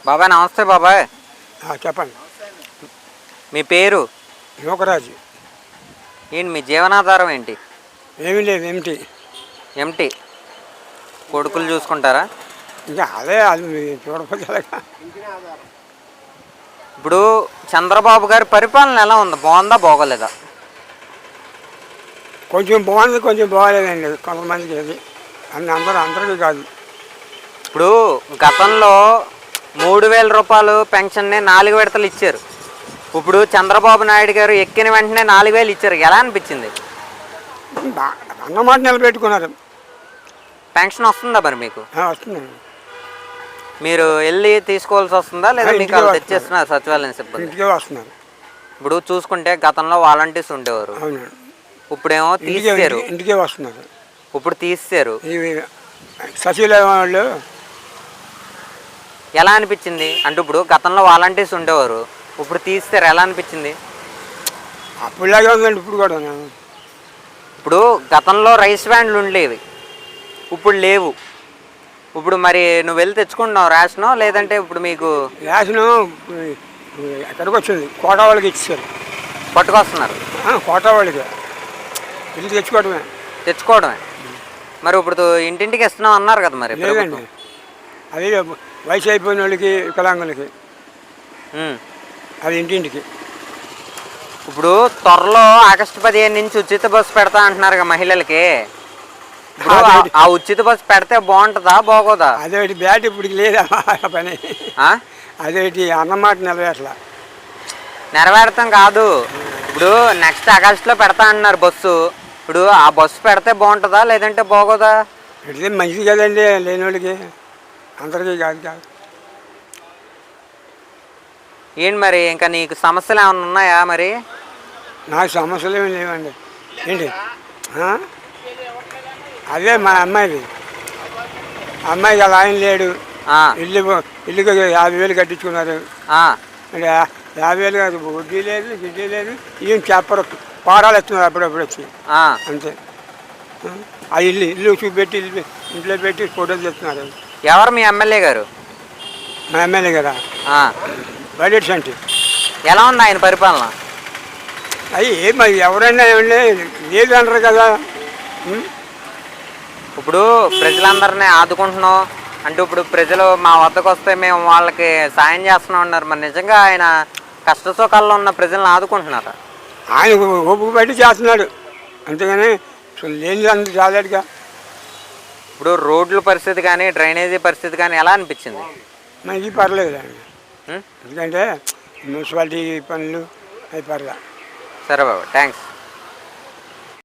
బాబాయ్ నమస్తే బాబాయ్. చెప్పండి. మీ పేరు? యువకరాజు. ఏంటి మీ జీవనాధారం ఏంటి? ఏమీ లేదు, ఏమిటి ఏమిటి కొడుకులు చూసుకుంటారా? ఇంకా అదే అది చూడకపోతే. ఇప్పుడు చంద్రబాబు గారి పరిపాలన ఎలా ఉంది? బాగుందా బాగోలేదా? కొంచెం బాగుంది, కొంచెం బాగోలేదండి. కొంతమందికి అది అందరికీ కాదు. ఇప్పుడు గతంలో 3,000 రూపాయలు పెన్షన్ని 4 విడతలు ఇచ్చారు. ఇప్పుడు చంద్రబాబు నాయుడు గారు ఎక్కిన వెంటనే 4,000 ఇచ్చారు. ఎలా అనిపించింది? అన్నమాట నిలబెట్టుకున్నారు. పెన్షన్ వస్తుందా మరి మీకు? వస్తుందండి. మీరు వెళ్ళి తీసుకోవాల్సి వస్తుందా లేదా మీకు వాళ్ళు తెచ్చేస్తున్నారు సచివాలయం సిబ్బంది? ఇంటికే వస్తున్నారు. ఇప్పుడు చూసుకుంటే గతంలో వాలంటీర్స్ ఉండేవారు, ఇప్పుడేమో తీసేశారు. ఇంటికే వస్తున్నారు. ఇప్పుడు తీసేశారు. సచివాలయం వాళ్ళు ఎలా అనిపించింది? అంటే ఇప్పుడు గతంలో వాలంటీర్స్ ఉండేవారు, ఇప్పుడు తీసేశారు. ఎలా అనిపించింది? అప్పుడులాగే ఉందండి ఇప్పుడు కూడా. ఇప్పుడు గతంలో రైస్ వ్యాన్లు ఉండేవి, ఇప్పుడు లేవు. ఇప్పుడు మరి నువ్వు వెళ్ళి తెచ్చుకుంటున్నావు రేషను, లేదంటే ఇప్పుడు మీకు రేషను ఎక్కడికి వచ్చింది? కోటా వాళ్ళకి ఇచ్చారు. పట్టుకొస్తున్నారు. కోటా వాళ్ళకి వెళ్ళి తెచ్చుకోవడమే. మరి ఇప్పుడు ఇంటింటికి ఇస్తున్నాం అన్నారు కదా మరి? లేదండి, అది వయసు అయిపోయిన వాళ్ళకి, వికలాంగులకి అది ఇంటింటికి. ఇప్పుడు త్వరలో ఆగస్టు 15 నుంచి ఉచిత బస్సు పెడతా అంటున్నారు మహిళలకి. ఆ ఉచిత బస్సు పెడితే బాగుంటుందా బాగోదా? అదేటి బ్యాట్ ఇప్పుడు లేదా పని. అదేటి అన్నమాట నెరవేర్తాం కాదు. ఇప్పుడు నెక్స్ట్ ఆగస్టులో పెడతా అంటున్నారు బస్సు. ఇప్పుడు ఆ బస్సు పెడితే బాగుంటుందా లేదంటే బాగోదా? పెడితే మంచిది కదండి, లేని వాళ్ళకి అందరికీ కాదు. ఏంటి మరి ఇంకా నీకు సమస్యలు ఏమైనా ఉన్నాయా? మరి నాకు సమస్యలు ఏమి లేవండి. ఏంటి అదే మా అమ్మాయికి అలా ఆయన లేడు. ఇల్లుకి 50,000 కట్టించుకున్నారు. 50,000 కాదు, వడ్డీ లేదు, గిడ్డీ లేదు. ఏం చెప్పరు, పారాలు ఇస్తున్నారు అప్పుడప్పుడు వచ్చి. అంతే. ఆ ఇల్లు చూపెట్టి ఇంట్లో పెట్టి ఫోటోలు తెస్తున్నారు. ఎవరు మీ ఎమ్మెల్యే గారు? మా ఎమ్మెల్యే గారా? బడ్జెట్ అంటే ఎలా ఉంది ఆయన పరిపాలన? మరి ఎవరైనా లేదు అంటారు కదా. ఇప్పుడు ప్రజలందరినీ ఆదుకుంటున్నాం అంటే ఇప్పుడు ప్రజలు మా వద్దకు వస్తే మేము వాళ్ళకి సాయం చేస్తున్నాం అన్నారు. మరి నిజంగా ఆయన కష్ట సుఖాల్లో ఉన్న ప్రజలను ఆదుకుంటున్నారా? ఆయన ఓపిక బట్టి చేస్తున్నాడు, అంతేగాని లేని అంత చాలేడుగా. ఇప్పుడు రోడ్ల పరిస్థితి కానీ డ్రైనేజీ పరిస్థితి కానీ ఎలా అనిపించింది? మనకి పర్లేదు అండి, ఎందుకంటే మున్సిపాలిటీ పనులు అవి పర్లేదు. సరే బాబు, థ్యాంక్స్.